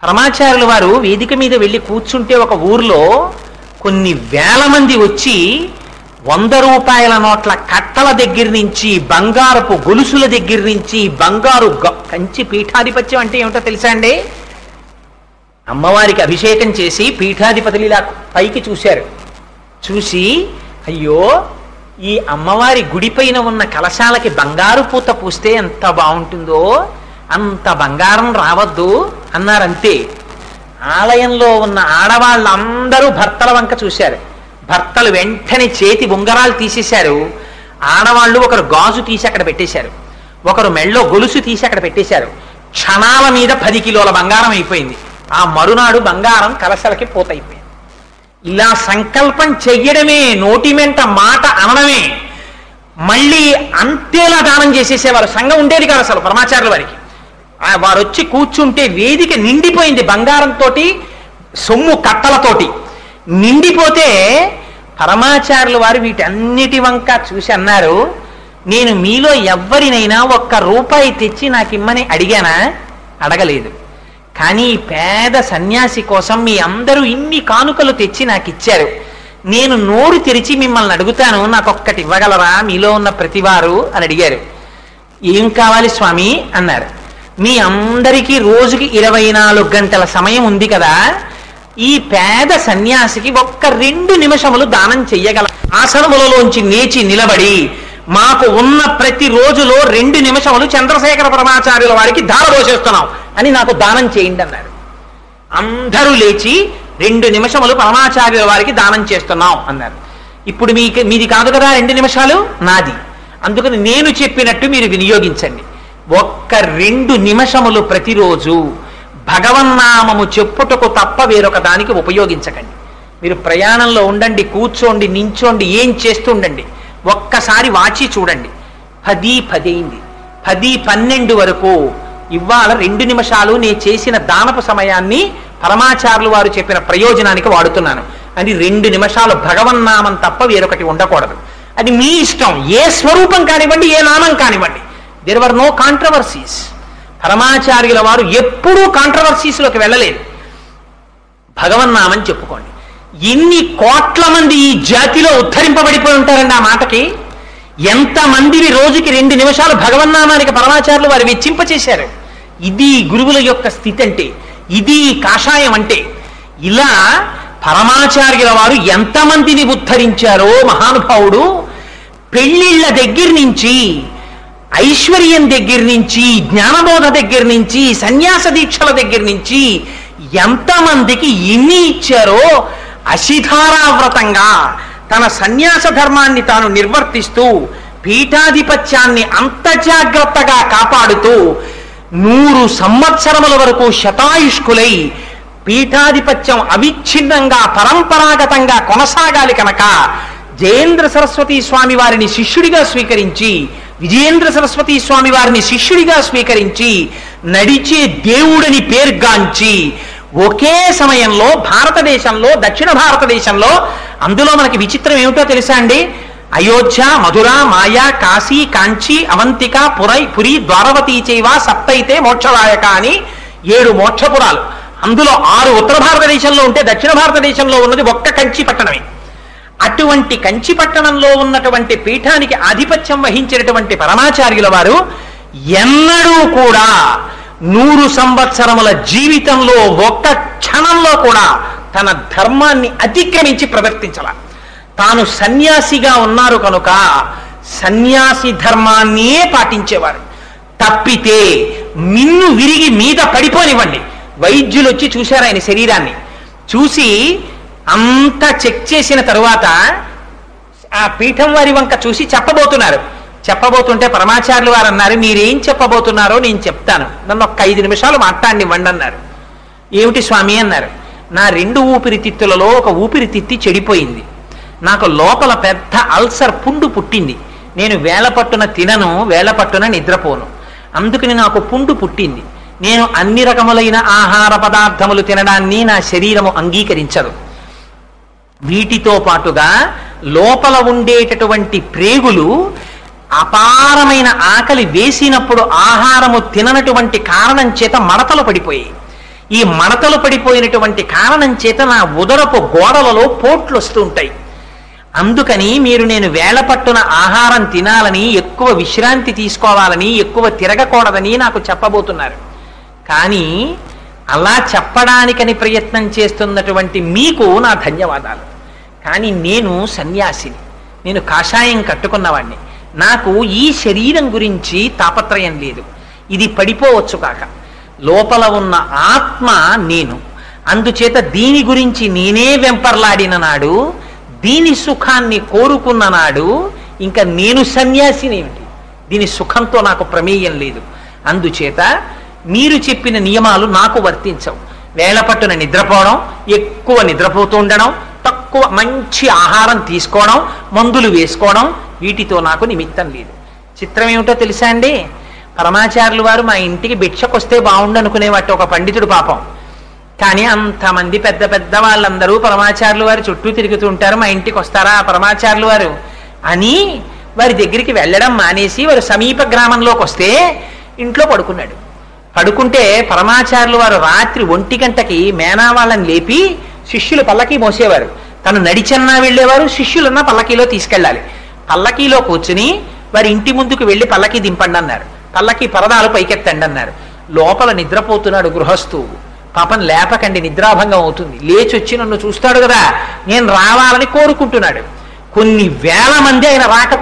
పరమాచార్యుల వారు వేదిక మీద వెళ్ళి కూర్చుంటే ఒక ఊర్లో కొన్ని వేల మంది వచ్చి 100 రూపాయల నోట్ల కట్టల దగ్గర నుంచి, బంగారపు గొలుసుల దగ్గర నుంచి, బంగారు కంచి పీఠాధిపత్యం అంటే ఏమిటో తెలుసా అండి? అమ్మవారికి అభిషేకం చేసి పీఠాధిపతులు ఇలా పైకి చూశారు. చూసి, అయ్యో ఈ అమ్మవారి గుడిపైన ఉన్న కలశాలకి బంగారు పూత పూస్తే ఎంత బాగుంటుందో, అంత బంగారం రావద్దు అన్నారంతే. ఆలయంలో ఉన్న ఆడవాళ్ళందరూ భర్తల వంక చూశారు. భర్తలు వెంటనే చేతి ఉంగరాలు తీసేశారు. ఆడవాళ్ళు ఒకరు గాజు తీసి అక్కడ పెట్టేశారు, ఒకరు మెళ్ళో గొలుసు తీసి అక్కడ పెట్టేశారు. క్షణాల మీద 10 కిలోల బంగారం అయిపోయింది. ఆ మరునాడు బంగారం కలశలకి పూతయిపోయింది. ఇలా సంకల్పం చెయ్యడమే, నోటి మెంట మాట అనడమే, మళ్ళీ అంతేలా దానం చేసేసేవారు. సంఘం ఉండేది కాదు అసలు పరమాచార్యుల వారికి. వారు వచ్చి కూర్చుంటే వేదిక నిండిపోయింది బంగారంతో, సొమ్ము కట్టలతోటి నిండిపోతే పరమాచార్యుల వారు వీటన్నిటి వంక చూసి అన్నారు, నేను మీలో ఎవ్వరినైనా 1 రూపాయి తెచ్చి నాకు ఇమ్మని అడిగానా? అడగలేదు. కానీ పేద సన్యాసి కోసం మీ అందరూ ఇన్ని కానుకలు తెచ్చి నాకు ఇచ్చారు. నేను నోరు తెరిచి మిమ్మల్ని అడుగుతాను, నాకు ఒక్కటి ఇవ్వగలరా మీలో ఉన్న ప్రతివారు అని అడిగారు. ఏం కావాలి స్వామి అన్నారు. మీ అందరికీ రోజుకి 24 గంటల సమయం ఉంది కదా, ఈ పేద సన్యాసికి 2 నిమిషములు దానం చెయ్యగల. ఆసనములలోంచి లేచి నిలబడి మాకు ఉన్న ప్రతి రోజులో 2 నిమిషములు చంద్రశేఖర పరమాచార్యుల వారికి ధారపోసేస్తున్నాం అని నాకు దానం చేయండి అన్నారు. అందరూ లేచి 2 నిమిషములు పరమాచార్యుల వారికి దానం చేస్తున్నాం అన్నారు. ఇప్పుడు మీది కాదు కదా 2 నిమిషాలు, నాది. అందుకని నేను చెప్పినట్టు మీరు వినియోగించండి. 2 నిమిషములు ప్రతిరోజు భగవన్నామము చెప్పుటకు తప్ప వేరొక దానికి ఉపయోగించకండి. మీరు ప్రయాణంలో ఉండండి, కూర్చోండి, నించోండి, ఏం చేస్తుండండి, ఒక్కసారి వాచి చూడండి. 10:10 అయింది. 10:12 వరకు ఇవాళ 2 నిమిషాలు నేను చేసిన దానపు సమయాన్ని పరమాచార్యులు వారు చెప్పిన ప్రయోజనానికి వాడుతున్నాను అని 2 నిమిషాలు భగవన్నామం తప్ప వేరొకటి ఉండకూడదు. అది మీ ఇష్టం, ఏ స్వరూపం కానివ్వండి, ఏ నామం కానివ్వండి. There were no controversies. పరమాచార్యుల వారు ఎప్పుడూ కాంట్రవర్సీస్లోకి వెళ్ళలేదు. భగవన్నామం చెప్పుకోండి. ఎన్ని కోట్ల మంది ఈ జాతిలో ఉద్ధరింపబడిపోయి ఉంటారండి ఆ మాటకి. ఎంతమందిని రోజుకి 2 నిమిషాలు భగవన్నామానికి పరమాచార్యులు వారు వెచ్చింపచేశారు. ఇది గురువుల యొక్క స్థితి అంటే, ఇది కాషాయం అంటే. ఇలా పరమాచార్యుల వారు ఎంతమందిని ఉద్ధరించారో మహానుభావుడు. పెళ్లిళ్ళ దగ్గర నుంచి, ఐశ్వర్యం దగ్గర నుంచి, జ్ఞానబోధ దగ్గర నుంచి, సన్యాస దీక్షల దగ్గర నుంచి ఎంతమందికి ఎన్ని ఇచ్చారో అశిధారావ్రతంగా తన సన్యాస ధర్మాన్ని తాను నిర్వర్తిస్తూ పీఠాధిపత్యాన్ని అంత జాగ్రత్తగా కాపాడుతూ 100 సంవత్సరముల వరకు శతాయుష్కులై పీఠాధిపత్యం అవిచ్ఛిన్నంగా పరంపరాగతంగా కొనసాగాలి కనుక జయేంద్ర సరస్వతి స్వామి వారిని శిష్యుడిగా స్వీకరించి, విజయేంద్ర సరస్వతి స్వామి వారిని శిష్యుడిగా స్వీకరించి, నడిచే దేవుడని పేర్గాంచి ఒకే సమయంలో భారతదేశంలో, దక్షిణ భారతదేశంలో, అందులో మనకి విచిత్రం ఏమిటో తెలుసా అండి? అయోధ్య, మధుర, మాయా, కాశీ, కాంచి, అవంతిక, పురి, ద్వారవతీ చైవ సప్తైతే మోక్షదాయక అని 7 మోక్షపురాలు. అందులో 6 ఉత్తర భారతదేశంలో ఉంటే దక్షిణ భారతదేశంలో ఉన్నది ఒక్క కంచి పట్టణమే. అటువంటి కంచి పట్టణంలో ఉన్నటువంటి పీఠానికి ఆధిపత్యం వహించినటువంటి పరమాచార్యుల వారు ఎన్నడూ కూడా 100 సంవత్సరముల జీవితంలో ఒక్క క్షణంలో కూడా తన ధర్మాన్ని అతిక్రమించి ప్రవర్తించాల. తాను సన్యాసిగా ఉన్నారు కనుక సన్యాసి ధర్మాన్నే పాటించేవారు. తప్పితే మిన్ను విరిగి మీద పడిపోనివ్వండి. వైద్యులు వచ్చి చూశారు ఆయన శరీరాన్ని. చూసి అంతా చెక్ చేసిన తరువాత ఆ పీఠం వారి వంక చూసి చెప్పబోతుంటే పరమాచార్యులు వారు అన్నారు, మీరేం చెప్పబోతున్నారో నేను చెప్తాను, నన్ను ఒక్క 5 నిమిషాలు మాట్లాడినివ్వండి అన్నారు. ఏమిటి స్వామి అన్నారు. నా 2 ఊపిరితిత్తులలో ఒక ఊపిరితిత్తి చెడిపోయింది. నాకు లోపల పెద్ద అల్సర్ పుండు పుట్టింది. నేను వేళపట్టున తినను, వేళపట్టున నిద్రపోను. అందుకని నాకు పుండు పుట్టింది. నేను అన్ని రకములైన ఆహార పదార్థములు తినడాన్ని నా శరీరము అంగీకరించదు. వీటితో పాటుగా లోపల ఉండేటటువంటి ప్రేగులు అపారమైన ఆకలి వేసినప్పుడు ఆహారము తిననటువంటి కారణం చేత మడతలు పడిపోయాయి. ఈ మడతలు పడిపోయినటువంటి కారణం చేత నా ఉదరపు గోడలలో పోట్లు వస్తూ ఉంటాయి. అందుకని మీరు నేను వేళ పట్టున ఆహారం తినాలని, ఎక్కువ విశ్రాంతి తీసుకోవాలని, ఎక్కువ తిరగకూడదని నాకు చెప్పబోతున్నారు. కానీ అలా చెప్పడానికని ప్రయత్నం చేస్తున్నటువంటి మీకు నా ధన్యవాదాలు. కానీ నేను సన్యాసిని, నేను కాషాయం కట్టుకున్నవాడిని. నాకు ఈ శరీరం గురించి తాపత్రయం లేదు. ఇది పడిపోవచ్చు కాక, లోపల ఉన్న ఆత్మ నేను. అందుచేత దీని గురించి నేనే వెంపర్లాడిన నాడు, దీని సుఖాన్ని కోరుకున్న నాడు ఇంకా నేను సన్యాసినేమిటి? దీని సుఖంతో నాకు ప్రమేయం లేదు. అందుచేత మీరు చెప్పిన నియమాలు నాకు వర్తించవు. వేళ పట్టున నిద్రపోవడం, ఎక్కువ నిద్రపోతూ ఉండడం, తక్కువ మంచి ఆహారం తీసుకోవడం, మందులు వేసుకోవడం, వీటితో నాకు నిమిత్తం లేదు. చిత్రం ఏమిటో తెలుసా అండి? పరమాచార్యులు వారు మా ఇంటికి భిక్షకొస్తే బాగుండు అనుకునేవాటి ఒక పండితుడు పాపం. కానీ అంతమంది పెద్ద పెద్ద వాళ్ళందరూ పరమాచార్యులు వారు చుట్టూ తిరుగుతూ ఉంటారు, మా ఇంటికి వస్తారా పరమాచార్యులు వారు అని వారి దగ్గరికి వెళ్ళడం మానేసి వారు సమీప గ్రామంలోకి వస్తే ఇంట్లో పడుకున్నాడు. పడుకుంటే పరమాచార్యులు వారు రాత్రి 1 గంటకి మేనా వాళ్ళని లేపి శిష్యులు పల్లకీ మోసేవారు. తను నడిచన్నా వెళ్ళేవారు, శిష్యులన్నా పల్లకీలో తీసుకెళ్ళాలి. పల్లకీలో కూర్చుని వారి ఇంటి ముందుకు వెళ్ళి పల్లకీ దింపండి అన్నారు. పల్లకీ పరదాలు పైకెత్తండి అన్నారు. లోపల నిద్రపోతున్నాడు గృహస్థు. పాపం లేపకండి, నిద్రాభంగం అవుతుంది. లేచొచ్చి నన్ను చూస్తాడు కదా, నేను రావాలని కోరుకుంటున్నాడు. కొన్ని వేల మంది ఆయన రాక